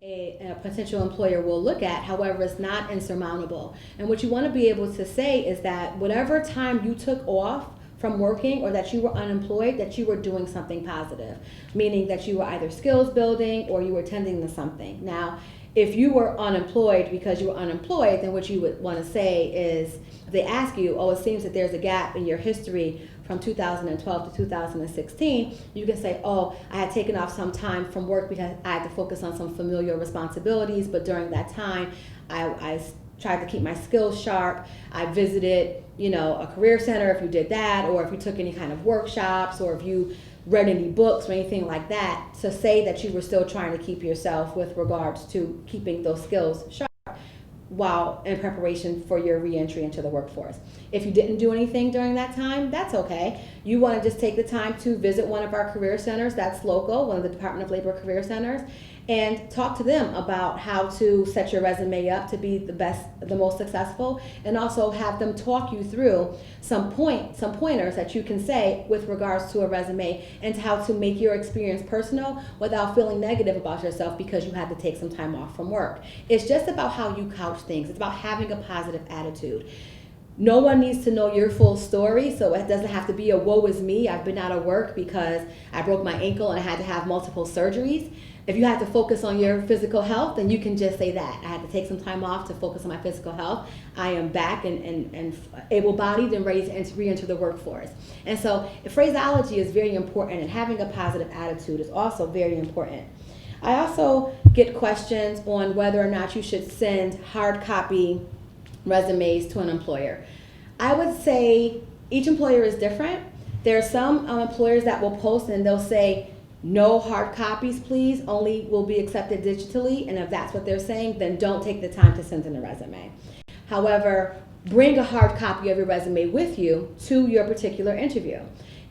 a potential employer will look at. However, it's not insurmountable. And what you want to be able to say is that whatever time you took off from working or that you were unemployed, that you were doing something positive, meaning that you were either skills building or you were tending to something. Now, if you were unemployed because you were unemployed, then what you would want to say is, if they ask you, oh, it seems that there's a gap in your history from 2012 to 2016, you can say, oh, I had taken off some time from work because I had to focus on some familial responsibilities, but during that time, I tried to keep my skills sharp. I visited, a career center if you did that, or if you took any kind of workshops, or if you read any books or anything like that, to say that you were still trying to keep yourself with regards to keeping those skills sharp while in preparation for your reentry into the workforce. If you didn't do anything during that time, that's okay. You want to just take the time to visit one of our career centers that's local, one of the Department of Labor career centers, and talk to them about how to set your resume up to be the best, the most successful, and also have them talk you through some pointers that you can say with regards to a resume and how to make your experience personal without feeling negative about yourself because you had to take some time off from work. It's just about how you couch things. It's about having a positive attitude. No one needs to know your full story, so it doesn't have to be a woe is me, I've been out of work because I broke my ankle and I had to have multiple surgeries. If you have to focus on your physical health, then you can just say that. I had to take some time off to focus on my physical health. I am back and able-bodied and ready to re-enter the workforce. And so phraseology is very important, and having a positive attitude is also very important. I also get questions on whether or not you should send hard copy resumes to an employer. I would say each employer is different. There are some employers that will post and they'll say, no hard copies, please, only will be accepted digitally. And if that's what they're saying, then don't take the time to send in a resume. However, bring a hard copy of your resume with you to your particular interview.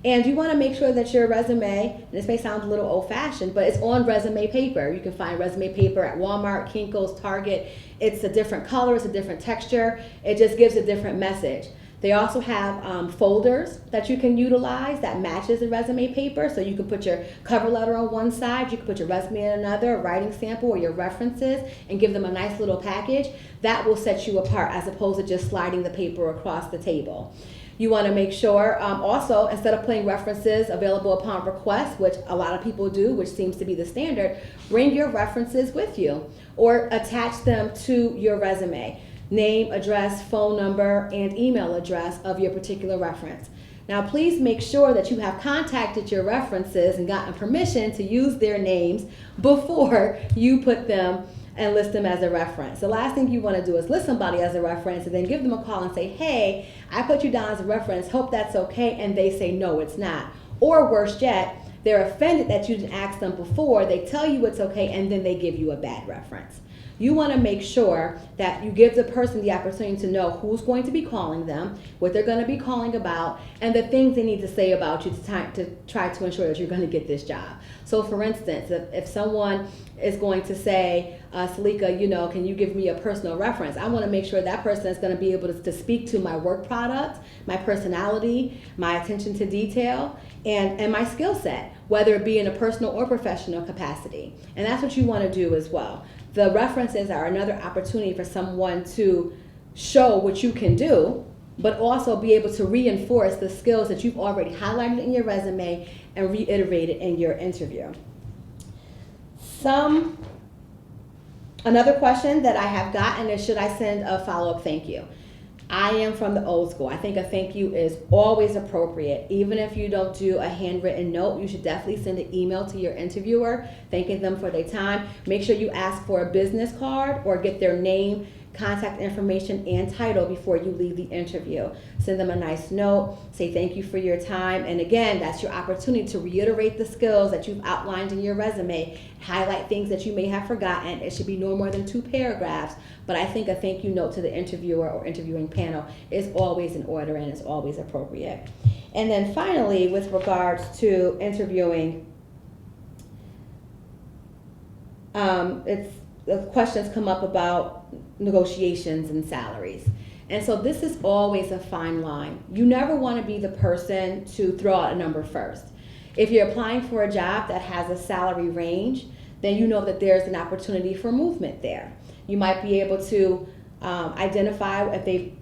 And you want to make sure that your resume, and this may sound a little old-fashioned, but it's on resume paper. You can find resume paper at Walmart, Kinko's, Target. It's a different color, it's a different texture. It just gives a different message. They also have folders that you can utilize that matches the resume paper. So you can put your cover letter on one side, you can put your resume in another, a writing sample or your references, and give them a nice little package. That will set you apart as opposed to just sliding the paper across the table. You want to make sure also, instead of putting references available upon request, which a lot of people do, which seems to be the standard, bring your references with you or attach them to your resume. Name, address, phone number, and email address of your particular reference. Now, please make sure that you have contacted your references and gotten permission to use their names before you put them and list them as a reference. The last thing you want to do is list somebody as a reference and then give them a call and say, hey, I put you down as a reference, hope that's okay, and they say, no, it's not. Or worse yet, they're offended that you didn't ask them before, they tell you it's okay, and then they give you a bad reference. You want to make sure that you give the person the opportunity to know who's going to be calling them, what they're going to be calling about, and the things they need to say about you to try to ensure that you're going to get this job. So for instance, if someone is going to say, Selica, can you give me a personal reference? I want to make sure that person is going to be able to speak to my work product, my personality, my attention to detail, and my skill set, whether it be in a personal or professional capacity. And that's what you want to do as well. The references are another opportunity for someone to show what you can do, but also be able to reinforce the skills that you've already highlighted in your resume and reiterated in your interview. Another question that I have gotten is, should I send a follow-up thank you? I am from the old school. I think a thank you is always appropriate. Even if you don't do a handwritten note, you should definitely send an email to your interviewer thanking them for their time. Make sure you ask for a business card or get their name, contact information, and title before you leave the interview. Send them a nice note, say thank you for your time, and again, that's your opportunity to reiterate the skills that you've outlined in your resume, highlight things that you may have forgotten. It should be no more than 2 paragraphs, but I think a thank you note to the interviewer or interviewing panel is always in order and is always appropriate. And then finally, with regards to interviewing, the questions come up about negotiations and salaries. And so this is always a fine line. You never want to be the person to throw out a number first. If you're applying for a job that has a salary range, then you know that there's an opportunity for movement there. You might be able to identify if they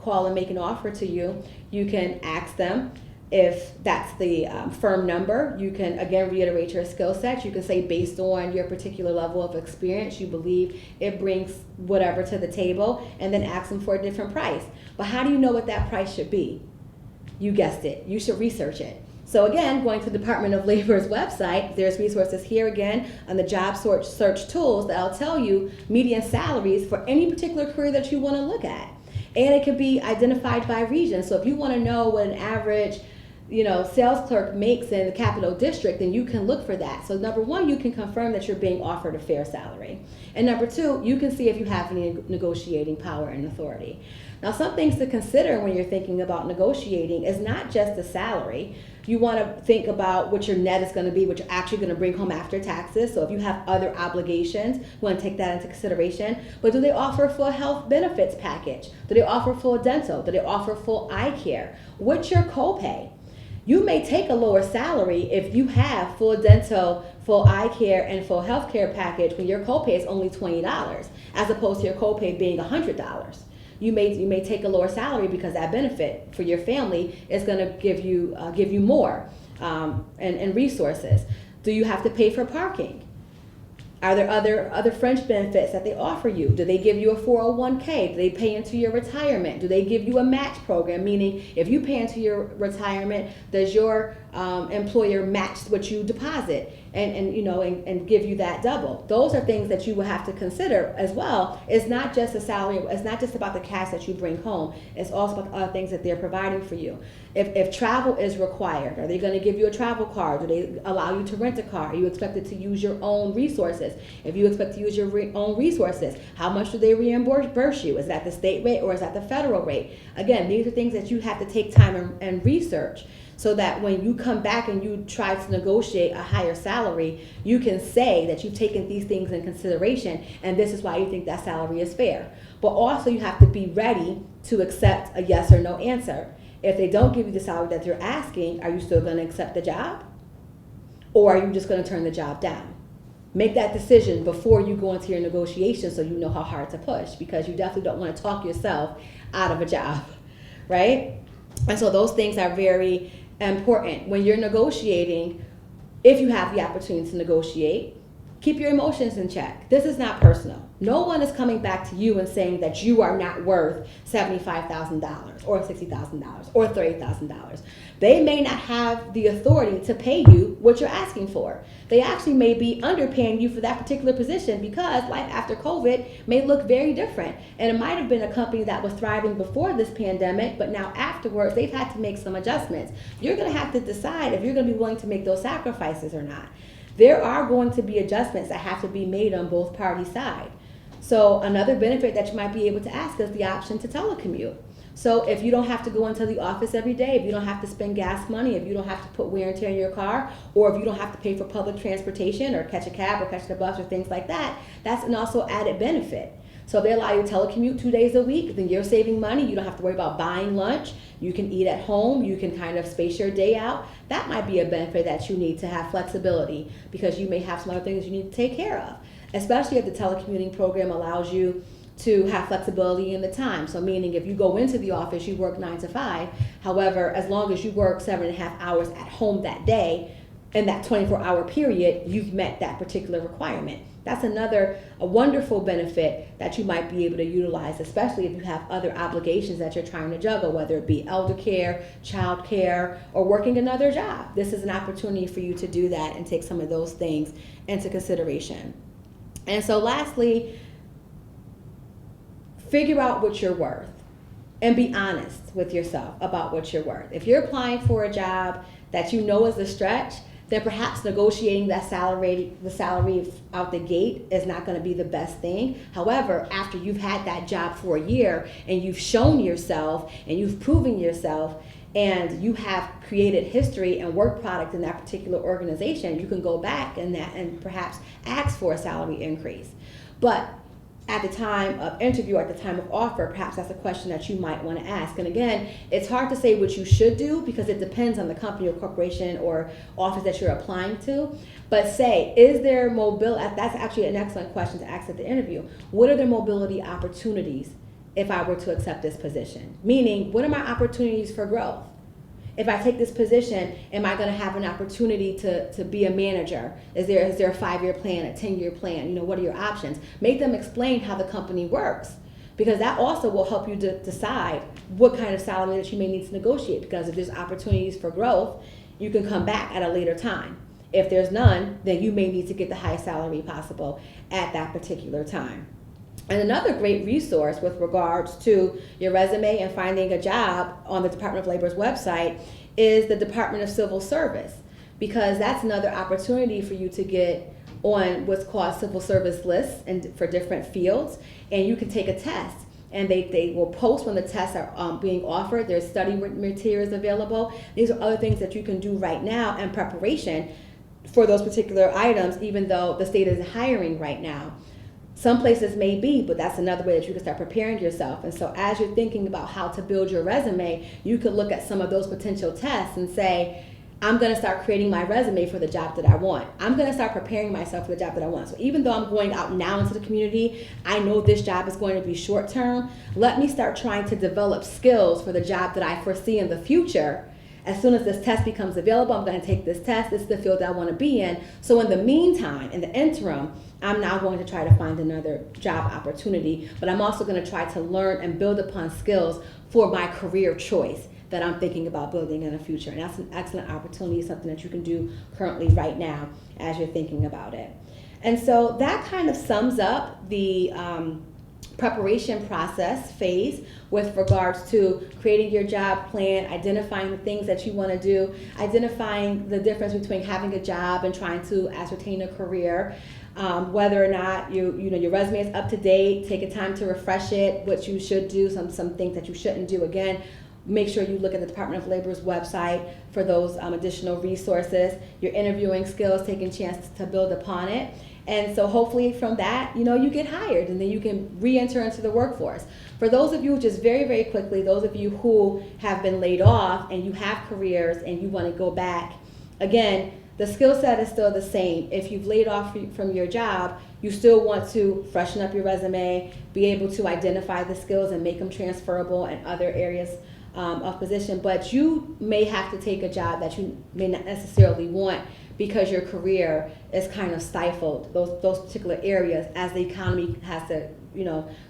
call and make an offer to you. You can ask them if that's the firm number. You can again reiterate your skill set. You can say based on your particular level of experience, you believe it brings whatever to the table, and then ask them for a different price. But how do you know what that price should be? You guessed it. You should research it. So again, going to the Department of Labor's website, there's resources here again on the job search tools that'll tell you median salaries for any particular career that you want to look at. And it can be identified by region. So if you want to know what an average sales clerk makes in the Capital District, then you can look for that. So number one, you can confirm that you're being offered a fair salary. And number two, you can see if you have any negotiating power and authority. Now, some things to consider when you're thinking about negotiating is not just the salary. You want to think about what your net is going to be, what you're actually going to bring home after taxes. So if you have other obligations, you want to take that into consideration. But do they offer a full health benefits package? Do they offer full dental? Do they offer full eye care? What's your copay? You may take a lower salary if you have full dental, full eye care, and full health care package when your copay is only $20, as opposed to your copay being $100. You may take a lower salary because that benefit for your family is going to give you more and resources. Do you have to pay for parking? Are there other fringe benefits that they offer you? Do they give you a 401k? Do they pay into your retirement? Do they give you a match program? Meaning, if you pay into your retirement, does your employer match what you deposit and give you that double? Those are things that you will have to consider as well. It's not just a salary. It's not just about the cash that you bring home. It's also about the other things that they're providing for you. If travel is required, are they going to give you a travel card? Do they allow you to rent a car? Are you expected to use your own resources? If you expect to use your own resources, how much do they reimburse you? Is that the state rate or is that the federal rate? Again, these are things that you have to take time and research, so that when you come back and you try to negotiate a higher salary, you can say that you've taken these things in consideration and this is why you think that salary is fair. But also you have to be ready to accept a yes or no answer. If they don't give you the salary that you're asking, are you still going to accept the job? Or are you just going to turn the job down? Make that decision before you go into your negotiation so you know how hard to push, because you definitely don't want to talk yourself out of a job, right? And so those things are very important. When you're negotiating, if you have the opportunity to negotiate, keep your emotions in check. This is not personal. No one is coming back to you and saying that you are not worth $75,000 or $60,000 or $30,000. They may not have the authority to pay you what you're asking for. They actually may be underpaying you for that particular position, because life after COVID may look very different. And it might have been a company that was thriving before this pandemic, but now afterwards they've had to make some adjustments. You're going to have to decide if you're going to be willing to make those sacrifices or not. There are going to be adjustments that have to be made on both parties' side. So another benefit that you might be able to ask is the option to telecommute. So if you don't have to go into the office every day, if you don't have to spend gas money, if you don't have to put wear and tear in your car, or if you don't have to pay for public transportation or catch a cab or catch the bus or things like that, that's an also added benefit. So if they allow you to telecommute 2 days a week, then you're saving money. You don't have to worry about buying lunch. You can eat at home. You can kind of space your day out. That might be a benefit that you need to have flexibility, because you may have some other things you need to take care of, especially if the telecommuting program allows you to have flexibility in the time. So meaning if you go into the office, you work 9 to 5. However, as long as you work 7.5 hours at home that day, in that 24-hour period, you've met that particular requirement. That's a wonderful benefit that you might be able to utilize, especially if you have other obligations that you're trying to juggle, whether it be elder care, child care, or working another job. This is an opportunity for you to do that and take some of those things into consideration. And so lastly, figure out what you're worth and be honest with yourself about what you're worth. If you're applying for a job that you know is a stretch, then perhaps negotiating the salary out the gate is not going to be the best thing. However, after you've had that job for a year and you've shown yourself and you've proven yourself and you have created history and work product in that particular organization, you can go back and perhaps ask for a salary increase. But at the time of interview, at the time of offer, perhaps that's a question that you might want to ask. And again, it's hard to say what you should do because it depends on the company or corporation or office that you're applying to. But say, is there mobility? That's actually an excellent question to ask at the interview. What are the mobility opportunities if I were to accept this position? Meaning, what are my opportunities for growth? If I take this position, am I going to have an opportunity to be a manager? Is there a 5-year plan, a 10-year plan? What are your options? Make them explain how the company works, because that also will help you decide what kind of salary that you may need to negotiate, because if there's opportunities for growth, you can come back at a later time. If there's none, then you may need to get the highest salary possible at that particular time. And another great resource with regards to your resume and finding a job on the Department of Labor's website is the Department of Civil Service, because that's another opportunity for you to get on what's called civil service lists and for different fields, and you can take a test. And they will post when the tests are being offered. There's study materials available. These are other things that you can do right now in preparation for those particular items, even though the state isn't hiring right now. Some places may be, but that's another way that you can start preparing yourself. And so as you're thinking about how to build your resume, you could look at some of those potential tests and say, I'm going to start creating my resume for the job that I want. I'm going to start preparing myself for the job that I want. So even though I'm going out now into the community, I know this job is going to be short term. Let me start trying to develop skills for the job that I foresee in the future. As soon as this test becomes available, I'm going to take this test. This is the field that I want to be in. So in the meantime, in the interim, I'm now going to try to find another job opportunity, but I'm also going to try to learn and build upon skills for my career choice that I'm thinking about building in the future. And that's an excellent opportunity, something that you can do currently right now as you're thinking about it. And so that kind of sums up the preparation process phase with regards to creating your job plan, identifying the things that you want to do, identifying the difference between having a job and trying to ascertain a career, whether or not your resume is up to date. Take a time to refresh it, what you should do, some things that you shouldn't do. Again, make sure you look at the Department of Labor's website for those additional resources. Your interviewing skills, taking a chance to build upon it. And so hopefully from that, you get hired and then you can re-enter into the workforce. For those of you, just very, very quickly, those of you who have been laid off and you have careers and you want to go back, again, the skill set is still the same. If you've laid off from your job, you still want to freshen up your resume, be able to identify the skills and make them transferable in other areas of position. But you may have to take a job that you may not necessarily want because your career is kind of stifled, those particular areas, as the economy has to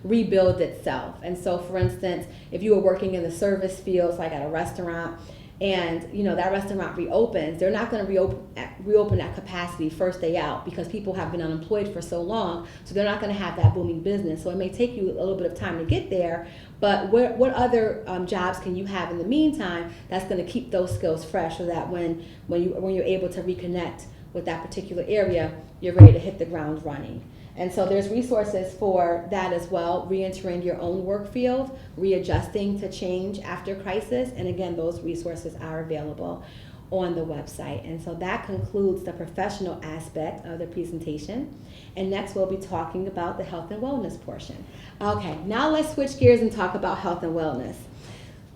rebuild itself. And so, for instance, if you were working in the service fields, like at a restaurant, and that restaurant reopens, they're not going to reopen at capacity first day out because people have been unemployed for so long, so they're not going to have that booming business. So it may take you a little bit of time to get there, but what other jobs can you have in the meantime that's going to keep those skills fresh, so that when you're able to reconnect with that particular area, you're ready to hit the ground running. And so there's resources for that as well, re-entering your own work field, readjusting to change after crisis. And again, those resources are available on the website. And so that concludes the professional aspect of the presentation. And next we'll be talking about the health and wellness portion. Okay, now let's switch gears and talk about health and wellness.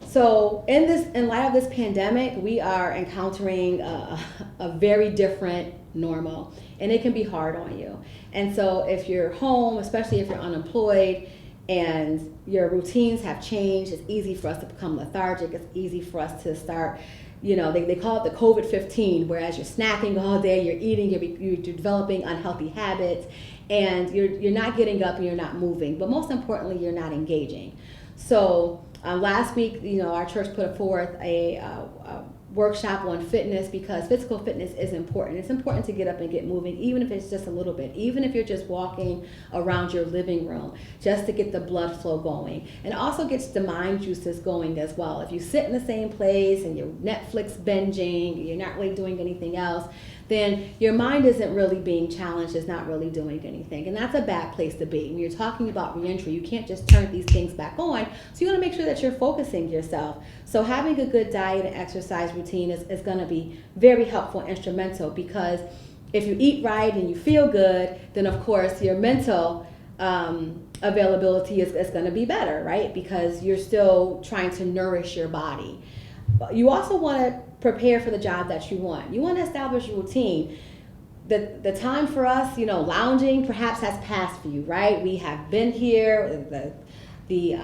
So in light of this pandemic, we are encountering a very different normal, and it can be hard on you. And so if you're home, especially if you're unemployed and your routines have changed, it's easy for us to become lethargic. It's easy for us to start, they call it the COVID-15, whereas you're snacking all day, you're eating, you're developing unhealthy habits, and you're not getting up and you're not moving. But most importantly, you're not engaging. So last week, our church put forth a workshop on fitness, because physical fitness is important. It's important to get up and get moving, even if it's just a little bit, even if you're just walking around your living room, just to get the blood flow going. And it also gets the mind juices going as well. If you sit in the same place and you're Netflix binging, you're not really doing anything else, then your mind isn't really being challenged, it's not really doing anything. And that's a bad place to be. When you're talking about reentry, you can't just turn these things back on. So you want to make sure that you're focusing yourself. So having a good diet and exercise routine is going to be very helpful and instrumental, because if you eat right and you feel good, then of course your mental availability is going to be better, right? Because you're still trying to nourish your body. You also want to prepare for the job that you want. You want to establish a routine. The time for us, lounging perhaps has passed for you, right? We have been here. The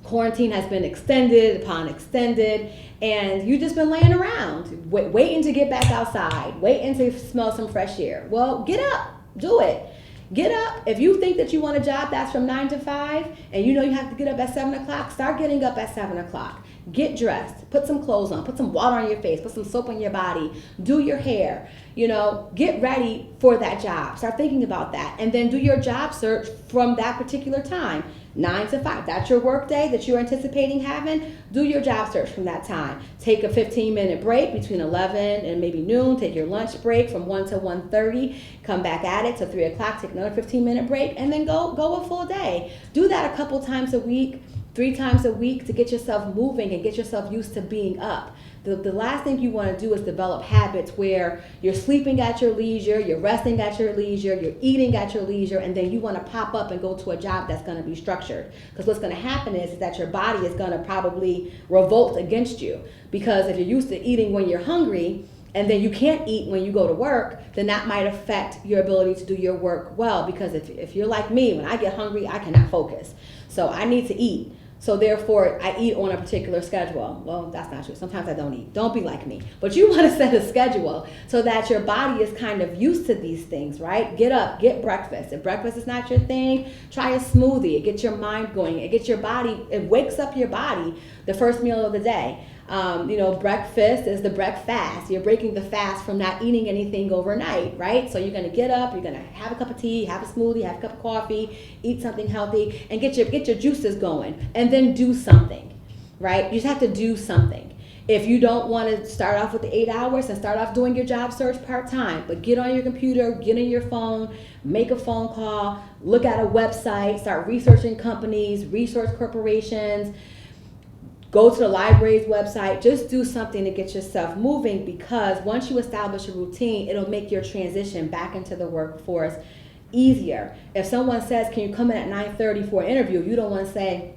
quarantine has been extended upon extended, and you've just been laying around, waiting to get back outside, waiting to smell some fresh air. Well, get up, do it. Get up. If you think that you want a job that's from 9 to 5, and you have to get up at 7 o'clock, start getting up at 7 o'clock. Get dressed, put some clothes on, put some water on your face, put some soap on your body, do your hair, get ready for that job. Start thinking about that, and then do your job search from that particular time. 9 to 5, that's your work day that you're anticipating having. Do your job search from that time. Take a 15-minute break between 11 and maybe noon. Take your lunch break from 1 to 1:30. Come back at it to 3 o'clock. Take another 15-minute break, and then go a full day. Do that a couple times a week, 3 times a week, to get yourself moving and get yourself used to being up. The last thing you want to do is develop habits where you're sleeping at your leisure, you're resting at your leisure, you're eating at your leisure, and then you want to pop up and go to a job that's going to be structured. Because what's going to happen is that your body is going to probably revolt against you. Because if you're used to eating when you're hungry, and then you can't eat when you go to work, then that might affect your ability to do your work well. Because if you're like me, when I get hungry, I cannot focus. So I need to eat. So therefore, I eat on a particular schedule. Well, that's not true. Sometimes I don't eat. Don't be like me. But you want to set a schedule so that your body is kind of used to these things, right? Get up, get breakfast. If breakfast is not your thing, try a smoothie. It gets your mind going. It gets your body, it wakes up your body the first meal of the day. Breakfast is the breakfast. You're breaking the fast from not eating anything overnight, right? So you're going to get up, you're going to have a cup of tea, have a smoothie, have a cup of coffee, eat something healthy, and get your juices going, and then do something, right? You just have to do something. If you don't want to start off with the 8 hours, and start off doing your job search part-time, but get on your computer, get on your phone, make a phone call, look at a website, start researching companies, research corporations, go to the library's website. Just do something to get yourself moving, because once you establish a routine, it'll make your transition back into the workforce easier. If someone says, can you come in at 9:30 for an interview, you don't want to say,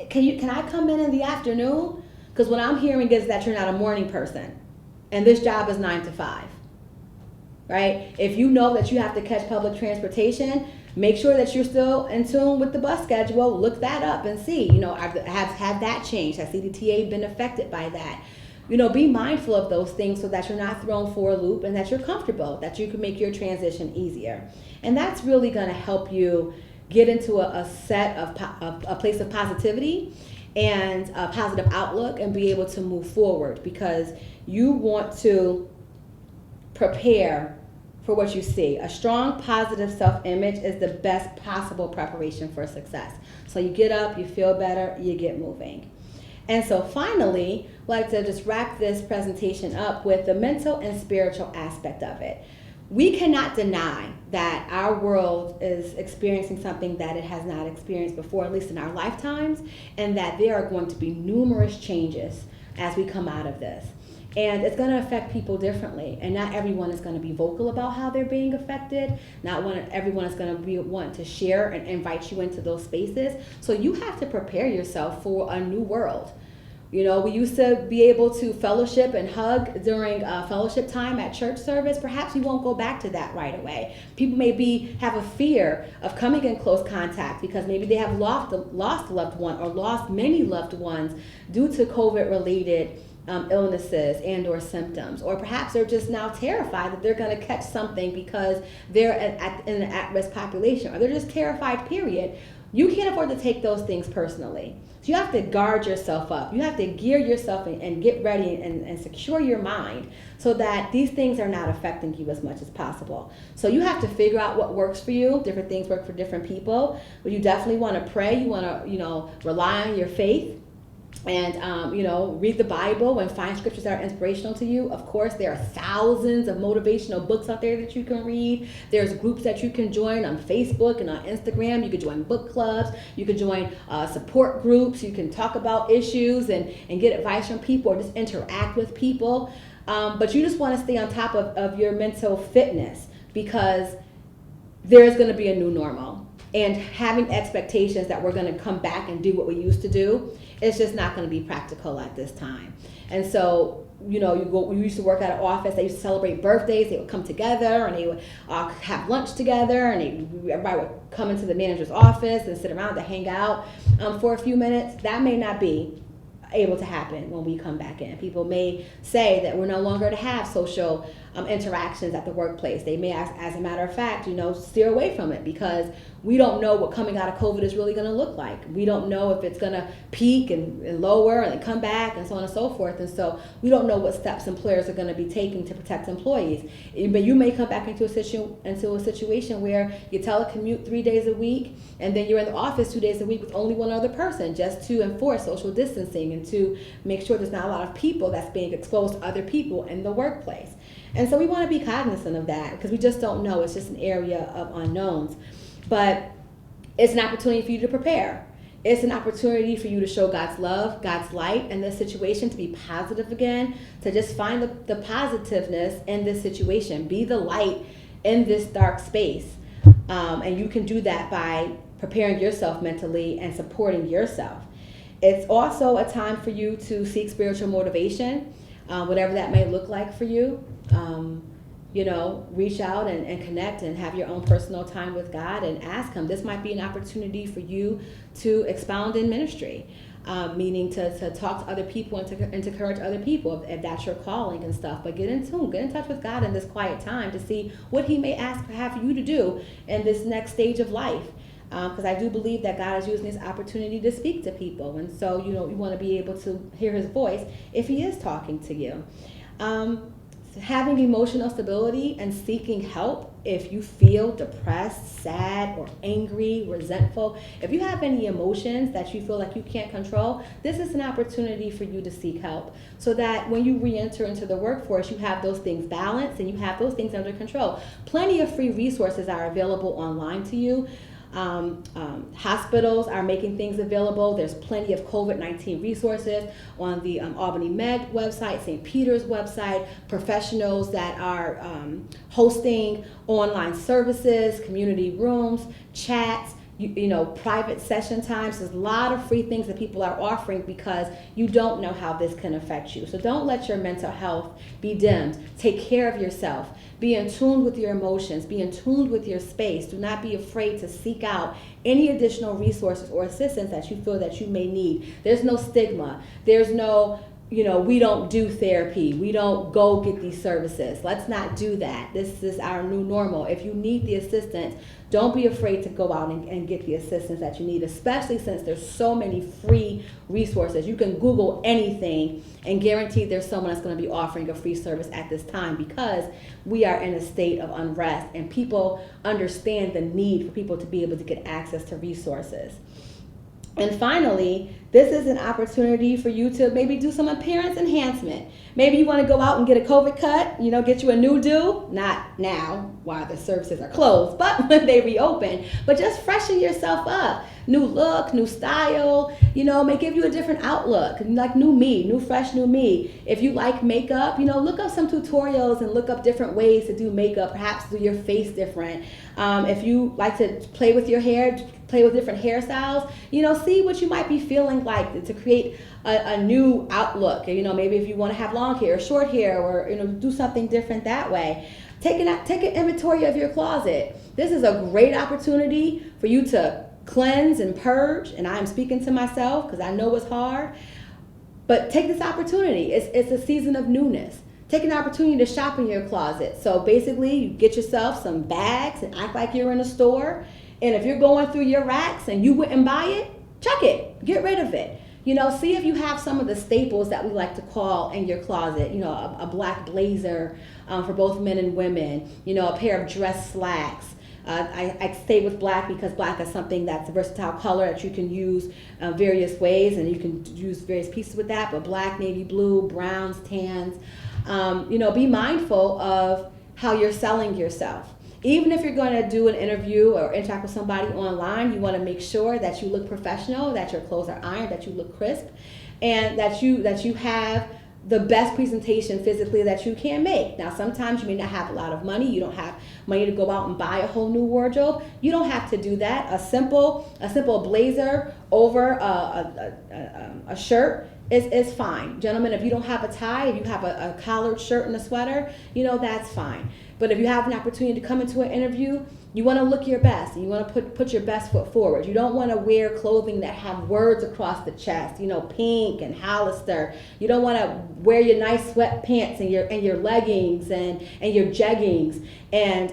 can I come in the afternoon? Because what I'm hearing is that you're not a morning person, and this job is 9 to 5, right? If you know that you have to catch public transportation, make sure that you're still in tune with the bus schedule. Look that up and see, have that changed? Has CDTA been affected by that? Be mindful of those things so that you're not thrown for a loop, and that you're comfortable, that you can make your transition easier. And that's really going to help you get into a place of positivity and a positive outlook, and be able to move forward, because you want to prepare for what you see. A strong, positive self-image is the best possible preparation for success. So you get up, you feel better, you get moving. And so finally, I'd like to just wrap this presentation up with the mental and spiritual aspect of it. We cannot deny that our world is experiencing something that it has not experienced before, at least in our lifetimes, and that there are going to be numerous changes as we come out of this. And it's going to affect people differently, and not everyone is going to be vocal about how they're being affected. Not everyone is going to want to share and invite you into those spaces. So you have to prepare yourself for a new world. We used to be able to fellowship and hug during fellowship time at church service. Perhaps you won't go back to that right away. People may have a fear of coming in close contact, because maybe they have lost a loved one, or lost many loved ones due to COVID-related illnesses and or symptoms. Or perhaps they're just now terrified that they're going to catch something because they're in an at-risk population, or they're just terrified, period. You can't afford to take those things personally. So you have to guard yourself up. You have to gear yourself and get ready and secure your mind so that these things are not affecting you as much as possible. So you have to figure out what works for you. Different things work for different people. But you definitely want to pray. You want to, rely on your faith. And, read the Bible and find scriptures that are inspirational to you. Of course, there are thousands of motivational books out there that you can read. There's groups that you can join on Facebook and on Instagram. You can join book clubs. You can join support groups. You can talk about issues and get advice from people, or just interact with people. But you just want to stay on top of your mental fitness, because there is going to be a new normal. and having expectations that we're going to come back and do what we used to do, it's just not going to be practical at this time. And so, we used to work at an office. They used to celebrate birthdays. They would come together and they would have lunch together, and everybody would come into the manager's office and sit around to hang out for a few minutes. That may not be able to happen when we come back in. People may say that we're no longer to have social interactions at the workplace. They may, as a matter of fact, steer away from it, because we don't know what coming out of COVID is really going to look like. We don't know if it's going to peak and lower and then come back and so on and so forth. And so we don't know what steps employers are going to be taking to protect employees. But you may come back into a situation where you telecommute 3 days a week, and then you're in the office 2 days a week with only one other person, just to enforce social distancing and to make sure there's not a lot of people that's being exposed to other people in the workplace. And so we want to be cognizant of that, because we just don't know. It's just an area of unknowns. But it's an opportunity for you to prepare. It's an opportunity for you to show God's love, God's light in this situation, to be positive again, to just find the positiveness in this situation. Be the light in this dark space. And you can do that by preparing yourself mentally and supporting yourself. It's also a time for you to seek spiritual motivation, whatever that may look like for you. Reach out and connect and have your own personal time with God and ask Him. This might be an opportunity for you to expound in ministry, meaning to talk to other people and to encourage other people if that's your calling and stuff. But get in touch with God in this quiet time to see what He may have you to do in this next stage of life. Because I do believe that God is using this opportunity to speak to people. And so, you want to be able to hear His voice if He is talking to you. Having emotional stability and seeking help if you feel depressed, sad, or angry, resentful. If you have any emotions that you feel like you can't control, this is an opportunity for you to seek help, so that when you re-enter into the workforce, you have those things balanced and you have those things under control. Plenty of free resources are available online to you. Hospitals are making things available. There's plenty of COVID-19 resources on the Albany Med website, St. Peter's website, professionals that are hosting online services, community rooms, chats, private session times. There's a lot of free things that people are offering, because you don't know how this can affect you. So don't let your mental health be dimmed. Take care of yourself. Be in tune with your emotions. Be in tune with your space. Do not be afraid to seek out any additional resources or assistance that you feel that you may need. There's no stigma. There's no, we don't do therapy. We don't go get these services. Let's not do that. This is our new normal. If you need the assistance, don't be afraid to go out and get the assistance that you need, especially since there's so many free resources. You can Google anything and guarantee there's someone that's going to be offering a free service at this time, because we are in a state of unrest and people understand the need for people to be able to get access to resources. And finally, this is an opportunity for you to maybe do some appearance enhancement. Maybe you want to go out and get a COVID cut, get you a new do. Not now while the services are closed, but when they reopen. But just freshen yourself up. New look, new style, may give you a different outlook, like new me, new fresh new me. If you like makeup, look up some tutorials and look up different ways to do makeup, perhaps do your face different. If you like to play with your hair, play with different hairstyles, see what you might be feeling like to create a new outlook. Maybe if you want to have long hair, short hair, or do something different that way. Take an inventory of your closet. This is a great opportunity for you to cleanse and purge, and I'm speaking to myself because I know it's hard. But take this opportunity. It's a season of newness. Take an opportunity to shop in your closet. So basically, you get yourself some bags and act like you're in a store. And if you're going through your racks and you wouldn't buy it, chuck it. Get rid of it. See if you have some of the staples that we like to call in your closet. A black blazer for both men and women. A pair of dress slacks. I stay with black because black is something that's a versatile color that you can use various ways, and you can use various pieces with that. But black, navy blue, browns, tans. Be mindful of how you're selling yourself. Even if you're going to do an interview or interact with somebody online, you want to make sure that you look professional, that your clothes are ironed, that you look crisp, and that you have the best presentation physically that you can make. Now, sometimes you may not have a lot of money. You don't have money to go out and buy a whole new wardrobe. You don't have to do that. A simple blazer over a shirt is fine. Gentlemen, if you don't have a tie, if you have a collared shirt and a sweater, that's fine. But if you have an opportunity to come into an interview, you want to look your best. You want to put your best foot forward. You don't want to wear clothing that have words across the chest, pink and Hollister. You don't want to wear your nice sweatpants and your leggings and your jeggings and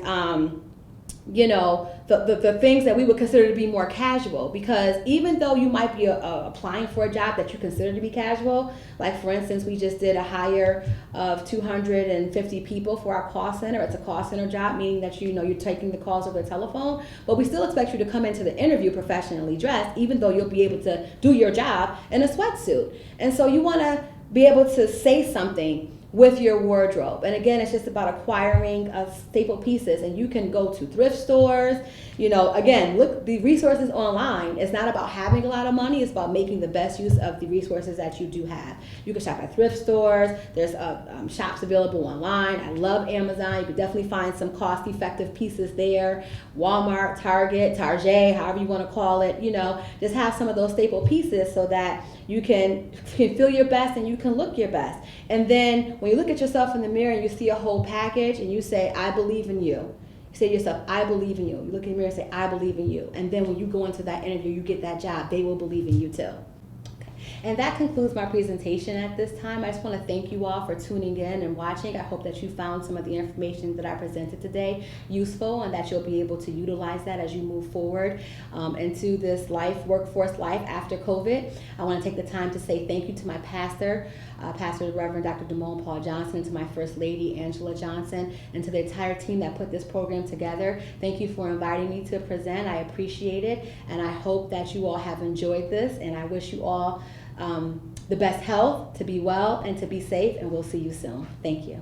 the things that we would consider to be more casual. Because even though you might be applying for a job that you consider to be casual, like for instance, we just did a hire of 250 people for our call center. It's a call center job, meaning that you're taking the calls over the telephone, but we still expect you to come into the interview professionally dressed, even though you'll be able to do your job in a sweatsuit. And so you want to be able to say something with your wardrobe. And again, it's just about acquiring staple pieces, and you can go to thrift stores. Again, look, the resources online. It's not about having a lot of money. It's about making the best use of the resources that you do have. You can shop at thrift stores. There's shops available online. I love Amazon. You can definitely find some cost-effective pieces there. Walmart, Target, however you want to call it. Just have some of those staple pieces so that you can feel your best and you can look your best. And then when you look at yourself in the mirror and you see a whole package and you say, I believe in you. You say to yourself, I believe in you. You look in the mirror and say, I believe in you. And then when you go into that interview, you get that job, they will believe in you too. And that concludes my presentation at this time. I just want to thank you all for tuning in and watching. I hope that you found some of the information that I presented today useful, and that you'll be able to utilize that as you move forward into this workforce life after COVID. I want to take the time to say thank you to my pastor, Pastor Reverend Dr. Damone Paul Johnson, to my First Lady Angela Johnson, and to the entire team that put this program together. Thank you for inviting me to present. I appreciate it, and I hope that you all have enjoyed this, and I wish you all the best health, to be well, and to be safe, and we'll see you soon. Thank you.